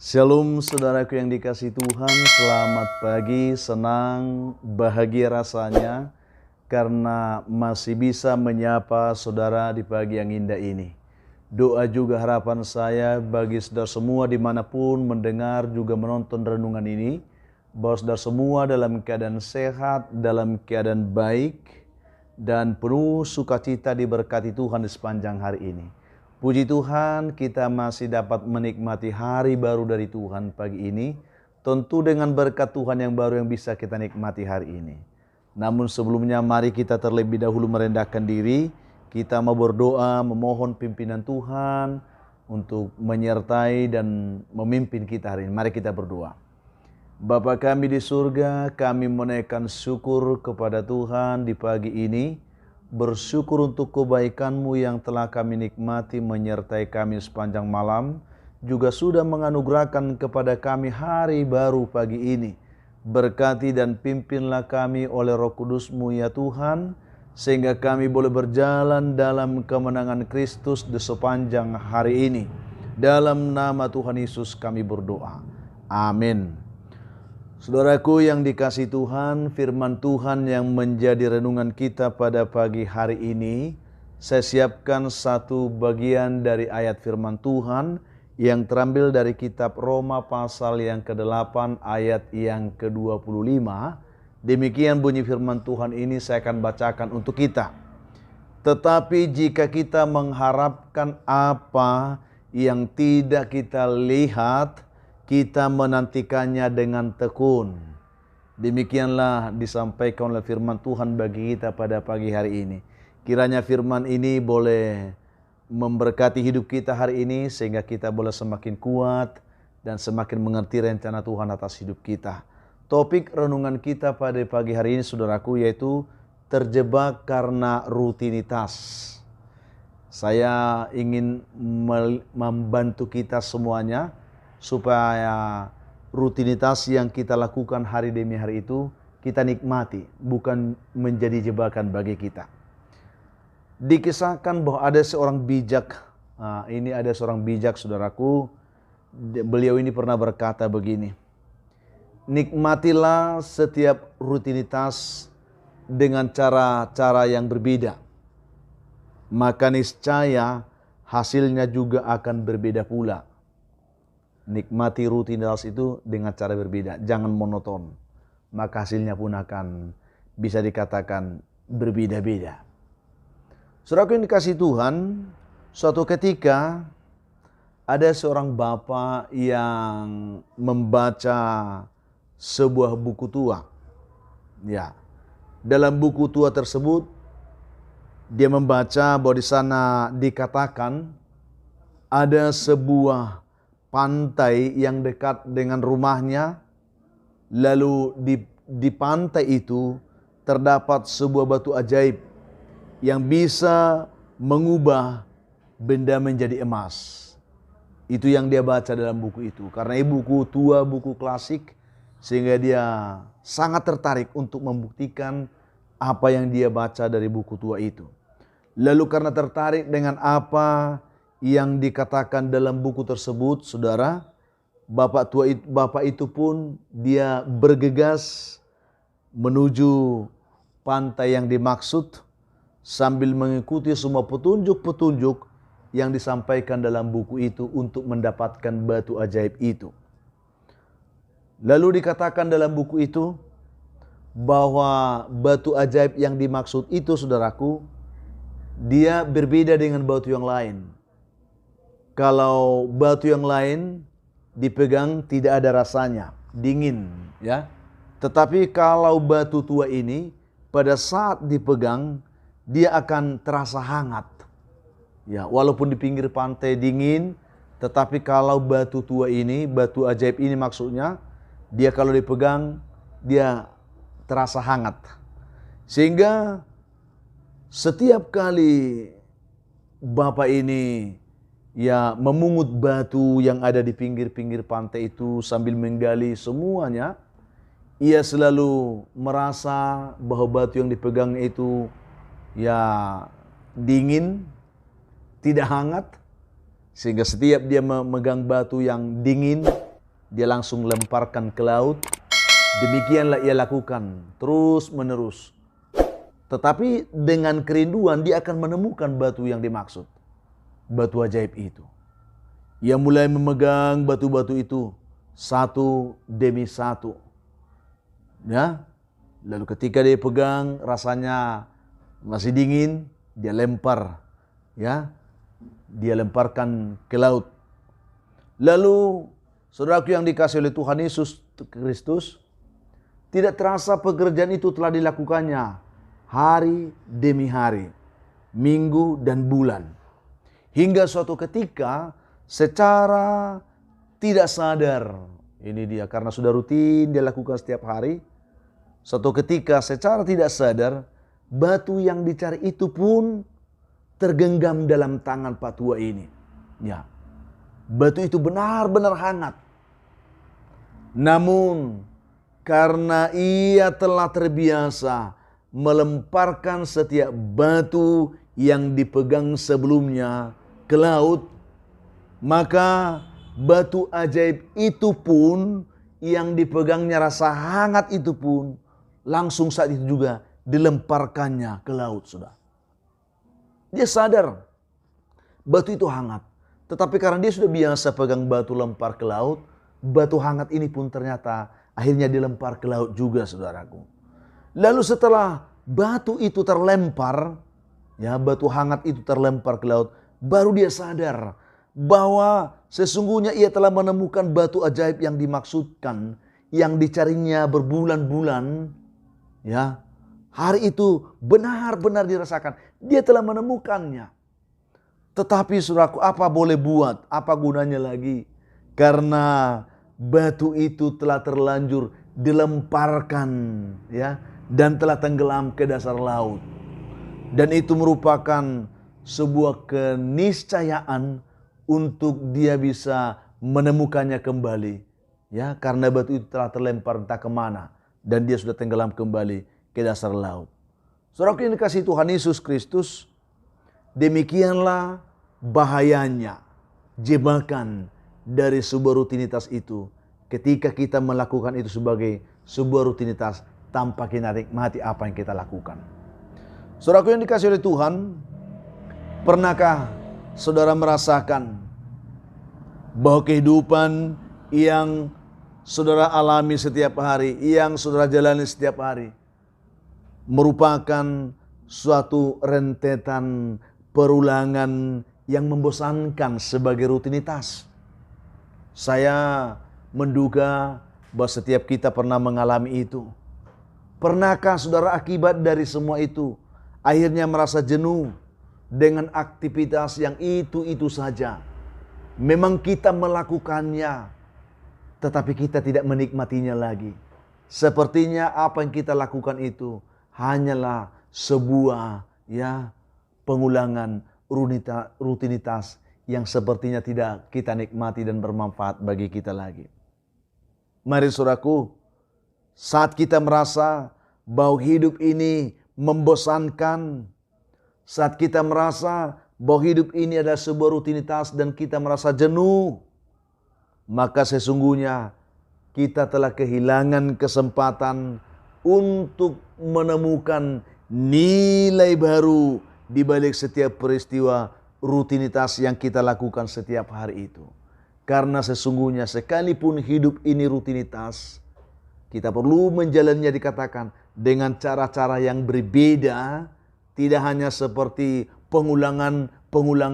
Shalom saudaraku yang dikasihi Tuhan, selamat pagi, senang, bahagia rasanya karena masih bisa menyapa saudara di pagi yang indah ini. Doa juga harapan saya bagi saudara semua dimanapun mendengar juga menonton renungan ini, bahwa saudara semua dalam keadaan sehat, dalam keadaan baik, dan penuh sukacita diberkati Tuhan di sepanjang hari ini. Puji Tuhan, kita masih dapat menikmati hari baru dari Tuhan pagi ini, tentu dengan berkat Tuhan yang baru yang bisa kita nikmati hari ini. Namun sebelumnya mari kita terlebih dahulu merendahkan diri, kita mau berdoa memohon pimpinan Tuhan untuk menyertai dan memimpin kita hari ini. Mari kita berdoa. Bapa kami di surga, kami menaikkan syukur kepada Tuhan di pagi ini. Bersyukur untuk kebaikan-Mu yang telah kami nikmati menyertai kami sepanjang malam. Juga sudah menganugerahkan kepada kami hari baru pagi ini. Berkati dan pimpinlah kami oleh Roh Kudus-Mu ya Tuhan, sehingga kami boleh berjalan dalam kemenangan Kristus di sepanjang hari ini. Dalam nama Tuhan Yesus kami berdoa. Amin. Saudaraku yang dikasihi Tuhan, firman Tuhan yang menjadi renungan kita pada pagi hari ini, saya siapkan satu bagian dari ayat firman Tuhan yang terambil dari kitab Roma pasal yang ke-8 ayat yang ke-25. Demikian bunyi firman Tuhan ini saya akan bacakan untuk kita. Tetapi jika kita mengharapkan apa yang tidak kita lihat, kita menantikannya dengan tekun. Demikianlah disampaikan oleh firman Tuhan bagi kita pada pagi hari ini. Kiranya firman ini boleh memberkati hidup kita hari ini, sehingga kita boleh semakin kuat dan semakin mengerti rencana Tuhan atas hidup kita. Topik renungan kita pada pagi hari ini saudaraku yaitu terjebak karena rutinitas. Saya ingin membantu kita semuanya supaya rutinitas yang kita lakukan hari demi hari itu kita nikmati, bukan menjadi jebakan bagi kita. Dikisahkan bahwa ada seorang bijak, ini ada seorang bijak saudaraku, beliau ini pernah berkata begini, nikmatilah setiap rutinitas dengan cara-cara yang berbeda, maka niscaya hasilnya juga akan berbeda pula. Nikmati rutinitas itu dengan cara berbeda, jangan monoton. Maka hasilnya pun akan bisa dikatakan berbeda-beda. Saudaraku yang dikasihi Tuhan, suatu ketika ada seorang bapak yang membaca sebuah buku tua. Ya, dalam buku tua tersebut dia membaca bahwa di sana dikatakan ada sebuah pantai yang dekat dengan rumahnya, lalu di pantai itu terdapat sebuah batu ajaib yang bisa mengubah benda menjadi emas. Itu yang dia baca dalam buku itu. Karena ini buku tua, buku klasik, sehingga dia sangat tertarik untuk membuktikan apa yang dia baca dari buku tua itu. Lalu karena tertarik dengan apa yang dikatakan dalam buku tersebut, saudara, bapak itu pun dia bergegas menuju pantai yang dimaksud sambil mengikuti semua petunjuk-petunjuk yang disampaikan dalam buku itu untuk mendapatkan batu ajaib itu. Lalu dikatakan dalam buku itu bahwa batu ajaib yang dimaksud itu, saudaraku, dia berbeda dengan batu yang lain. Kalau batu yang lain dipegang tidak ada rasanya, dingin, ya. Tetapi kalau batu tua ini pada saat dipegang dia akan terasa hangat. Ya, walaupun di pinggir pantai dingin, tetapi kalau batu tua ini, batu ajaib ini maksudnya, dia kalau dipegang dia terasa hangat. Sehingga setiap kali bapak ini memungut batu yang ada di pinggir-pinggir pantai itu sambil menggali semuanya, ia selalu merasa bahwa batu yang dipegang itu dingin, tidak hangat. Sehingga setiap dia memegang batu yang dingin, dia langsung lemparkan ke laut. Demikianlah ia lakukan terus menerus. Tetapi dengan kerinduan dia akan menemukan batu yang dimaksud. Batu ajaib itu. Ia mulai memegang batu-batu itu satu demi satu. Ya. Lalu ketika dia pegang rasanya masih dingin, dia lempar. Ya. Dia lemparkan ke laut. Lalu saudaraku yang dikasihi oleh Tuhan Yesus Kristus, tidak terasa pekerjaan itu telah dilakukannya hari demi hari, minggu dan bulan. Hingga suatu ketika secara tidak sadar, ini dia karena sudah rutin dia lakukan setiap hari. Suatu ketika secara tidak sadar, batu yang dicari itu pun tergenggam dalam tangan Pak Tua ini. Ya, batu itu benar-benar hangat. Namun karena ia telah terbiasa melemparkan setiap batu yang dipegang sebelumnya ke laut, maka batu ajaib itu pun yang dipegangnya rasa hangat itu pun langsung saat itu juga dilemparkannya ke laut, sudah. Dia sadar batu itu hangat, tetapi karena dia sudah biasa pegang batu lempar ke laut, batu hangat ini pun ternyata akhirnya dilempar ke laut juga, saudaraku. Lalu setelah batu itu terlempar, ya batu hangat itu terlempar ke laut, baru dia sadar bahwa sesungguhnya ia telah menemukan batu ajaib yang dimaksudkan, yang dicarinya berbulan-bulan. Ya, hari itu benar-benar dirasakan, dia telah menemukannya. Tetapi saudaraku, apa boleh buat? Apa gunanya lagi? Karena batu itu telah terlanjur dilemparkan, ya, dan telah tenggelam ke dasar laut. Dan itu merupakan sebuah keniscayaan untuk dia bisa menemukannya kembali. Ya, karena batu itu telah terlempar entah kemana. Dan dia sudah tenggelam kembali ke dasar laut. Saudaraku yang dikasihi Tuhan Yesus Kristus, demikianlah bahayanya jebakan dari sebuah rutinitas itu. Ketika kita melakukan itu sebagai sebuah rutinitas tanpa kita nikmati apa yang kita lakukan. Saudaraku yang dikasihi oleh Tuhan, pernahkah saudara merasakan bahwa kehidupan yang saudara alami setiap hari, yang saudara jalani setiap hari, merupakan suatu rentetan perulangan yang membosankan sebagai rutinitas? Saya menduga bahwa setiap kita pernah mengalami itu. Pernahkah saudara akibat dari semua itu akhirnya merasa jenuh dengan aktivitas yang itu-itu saja? Memang kita melakukannya, tetapi kita tidak menikmatinya lagi. Sepertinya apa yang kita lakukan itu hanyalah sebuah pengulangan rutinitas yang sepertinya tidak kita nikmati dan bermanfaat bagi kita lagi. Mari saudaraku, saat kita merasa bahwa hidup ini membosankan, saat kita merasa bahwa hidup ini adalah sebuah rutinitas dan kita merasa jenuh, maka sesungguhnya kita telah kehilangan kesempatan untuk menemukan nilai baru di balik setiap peristiwa rutinitas yang kita lakukan setiap hari itu. Karena sesungguhnya sekalipun hidup ini rutinitas, kita perlu menjalannya dikatakan dengan cara-cara yang berbeda, tidak hanya seperti pengulangan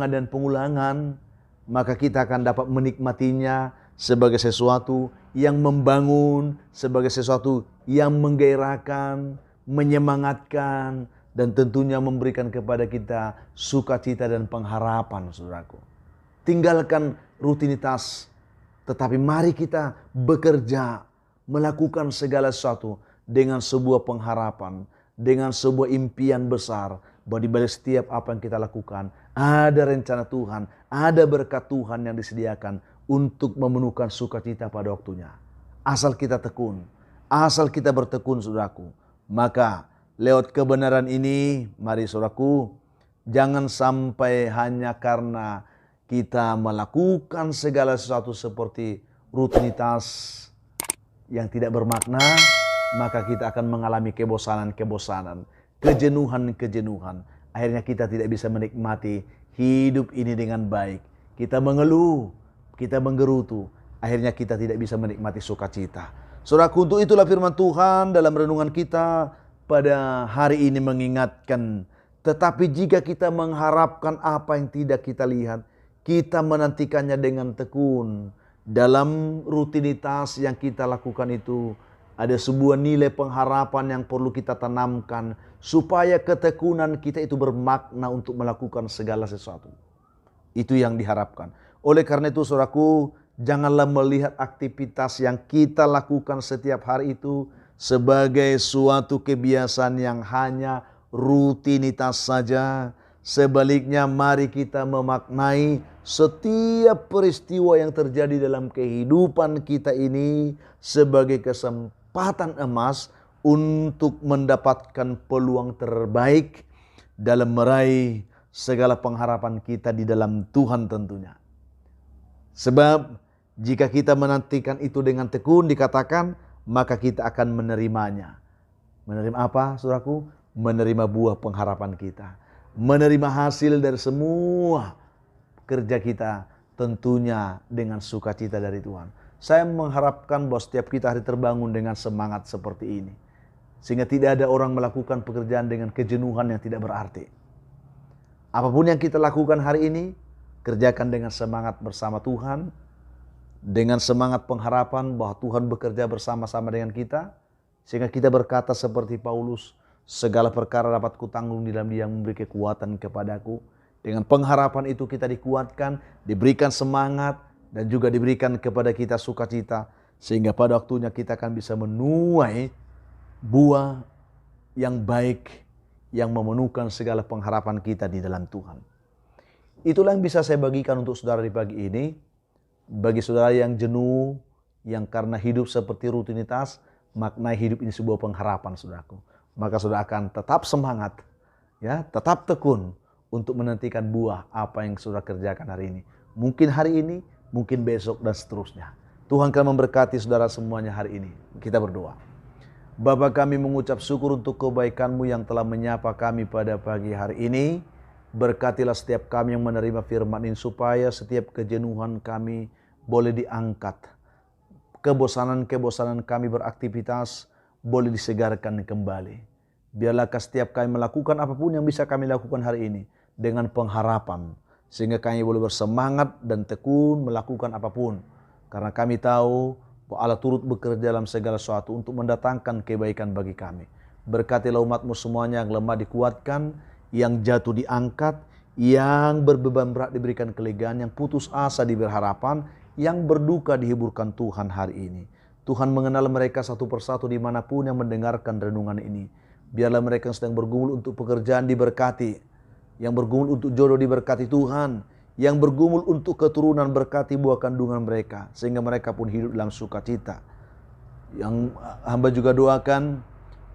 dan pengulangan, maka kita akan dapat menikmatinya sebagai sesuatu yang membangun, sebagai sesuatu yang menggairahkan, menyemangatkan, dan tentunya memberikan kepada kita sukacita dan pengharapan, saudaraku. Tinggalkan rutinitas, tetapi mari kita bekerja, melakukan segala sesuatu dengan sebuah pengharapan, dengan sebuah impian besar, bahwa di balik setiap apa yang kita lakukan, ada rencana Tuhan, ada berkat Tuhan yang disediakan untuk memenuhkan sukacita pada waktunya. Asal kita tekun, asal kita bertekun, saudaraku, maka lewat kebenaran ini, mari saudaraku, jangan sampai hanya karena kita melakukan segala sesuatu seperti rutinitas yang tidak bermakna, maka kita akan mengalami kebosanan-kebosanan, kejenuhan-kejenuhan. Akhirnya kita tidak bisa menikmati hidup ini dengan baik. Kita mengeluh, kita menggerutu. Akhirnya kita tidak bisa menikmati sukacita. Saudaraku, untuk itulah firman Tuhan dalam renungan kita pada hari ini mengingatkan, tetapi jika kita mengharapkan apa yang tidak kita lihat, kita menantikannya dengan tekun. Dalam rutinitas yang kita lakukan itu, ada sebuah nilai pengharapan yang perlu kita tanamkan, supaya ketekunan kita itu bermakna untuk melakukan segala sesuatu. Itu yang diharapkan. Oleh karena itu, saudaraku, janganlah melihat aktivitas yang kita lakukan setiap hari itu sebagai suatu kebiasaan yang hanya rutinitas saja. Sebaliknya, mari kita memaknai setiap peristiwa yang terjadi dalam kehidupan kita ini sebagai kesempatan emas untuk mendapatkan peluang terbaik dalam meraih segala pengharapan kita di dalam Tuhan tentunya. Sebab jika kita menantikan itu dengan tekun, dikatakan, maka kita akan menerimanya. Menerima apa, saudaraku? Menerima buah pengharapan kita. Menerima hasil dari semua kerja kita, tentunya dengan sukacita dari Tuhan. Saya mengharapkan bahwa setiap kita hari terbangun dengan semangat seperti ini. Sehingga tidak ada orang melakukan pekerjaan dengan kejenuhan yang tidak berarti. Apapun yang kita lakukan hari ini, kerjakan dengan semangat bersama Tuhan. Dengan semangat pengharapan bahwa Tuhan bekerja bersama-sama dengan kita. Sehingga kita berkata seperti Paulus, segala perkara dapat kutanggung di dalam Dia yang memberi kekuatan kepadaku. Dengan pengharapan itu kita dikuatkan, diberikan semangat, dan juga diberikan kepada kita sukacita. Sehingga pada waktunya kita akan bisa menuai buah yang baik, yang memenuhkan segala pengharapan kita di dalam Tuhan. Itulah yang bisa saya bagikan untuk saudara di pagi ini. Bagi saudara yang jenuh, yang karena hidup seperti rutinitas, maknai hidup ini sebuah pengharapan, saudaraku. Maka saudara akan tetap semangat, ya, tetap tekun untuk menantikan buah apa yang saudara kerjakan hari ini. Mungkin hari ini, mungkin besok dan seterusnya. Tuhan akan memberkati saudara semuanya hari ini. Kita berdoa. Bapa, kami mengucap syukur untuk kebaikan-Mu yang telah menyapa kami pada pagi hari ini. Berkatilah setiap kami yang menerima firman ini, supaya setiap kejenuhan kami boleh diangkat. Kebosanan-kebosanan kami beraktivitas boleh disegarkan kembali. Biarlah setiap kami melakukan apapun yang bisa kami lakukan hari ini dengan pengharapan, sehingga kami boleh bersemangat dan tekun melakukan apapun. Karena kami tahu bahwa Allah turut bekerja dalam segala sesuatu untuk mendatangkan kebaikan bagi kami. Berkatilah umat-Mu semuanya, yang lemah dikuatkan, yang jatuh diangkat, yang berbeban berat diberikan kelegaan, yang putus asa diberi harapan, yang berduka dihiburkan Tuhan hari ini. Tuhan mengenal mereka satu persatu dimanapun yang mendengarkan renungan ini. Biarlah mereka yang sedang bergumul untuk pekerjaan diberkati. Yang bergumul untuk jodoh diberkati Tuhan. Yang bergumul untuk keturunan berkati buah kandungan mereka. Sehingga mereka pun hidup dalam sukacita. Yang hamba juga doakan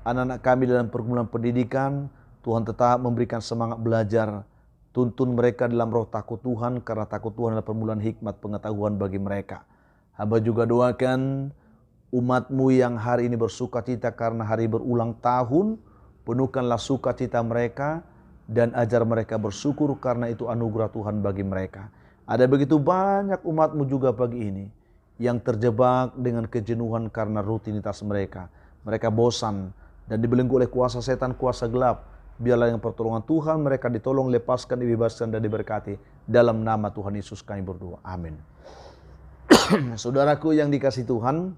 anak-anak kami dalam pergumulan pendidikan. Tuhan tetap memberikan semangat belajar. Tuntun mereka dalam roh takut Tuhan. Karena takut Tuhan adalah permulaan hikmat pengetahuan bagi mereka. Hamba juga doakan umat-Mu yang hari ini bersukacita karena hari berulang tahun, penuhkanlah sukacita mereka dan ajar mereka bersyukur karena itu anugerah Tuhan bagi mereka. Ada begitu banyak umat-Mu juga pagi ini yang terjebak dengan kejenuhan karena rutinitas mereka. Mereka bosan dan dibelenggu oleh kuasa setan, kuasa gelap. Biarlah dengan pertolongan Tuhan mereka ditolong, lepaskan, dibebaskan dan diberkati. Dalam nama Tuhan Yesus kami berdoa. Amin. Saudaraku yang dikasihi Tuhan,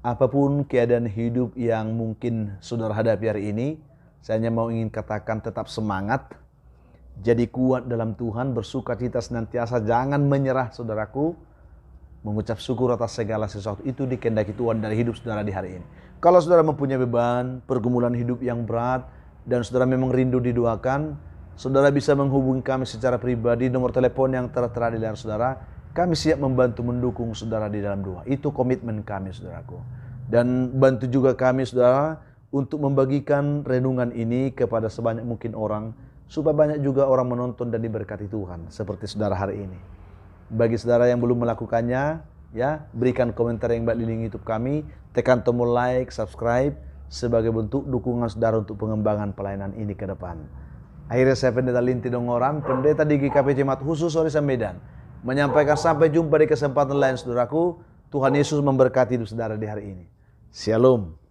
apapun keadaan hidup yang mungkin saudara hadapi hari ini, saya hanya mau ingin katakan tetap semangat. Jadi kuat dalam Tuhan, bersukacita senantiasa, jangan menyerah saudaraku. Mengucap syukur atas segala sesuatu itu dikehendaki Tuhan dari hidup saudara di hari ini. Kalau saudara mempunyai beban, pergumulan hidup yang berat, dan saudara memang rindu didoakan, saudara bisa menghubungi kami secara pribadi, nomor telepon yang tertera di layar saudara. Kami siap membantu mendukung saudara di dalam doa. Itu komitmen kami, saudaraku. Dan bantu juga kami, saudara, untuk membagikan renungan ini kepada sebanyak mungkin orang, supaya banyak juga orang menonton dan diberkati Tuhan, seperti saudara hari ini. Bagi saudara yang belum melakukannya, ya, berikan komentar yang baik di link YouTube kami, tekan tombol like, subscribe sebagai bentuk dukungan saudara untuk pengembangan pelayanan ini ke depan. Akhirnya saya Pendeta Linti Dongoran, Pendeta di GKP Jemaat Khusus Orisa Medan, menyampaikan sampai jumpa di kesempatan lain saudaraku. Tuhan Yesus memberkati hidup saudara di hari ini. Shalom.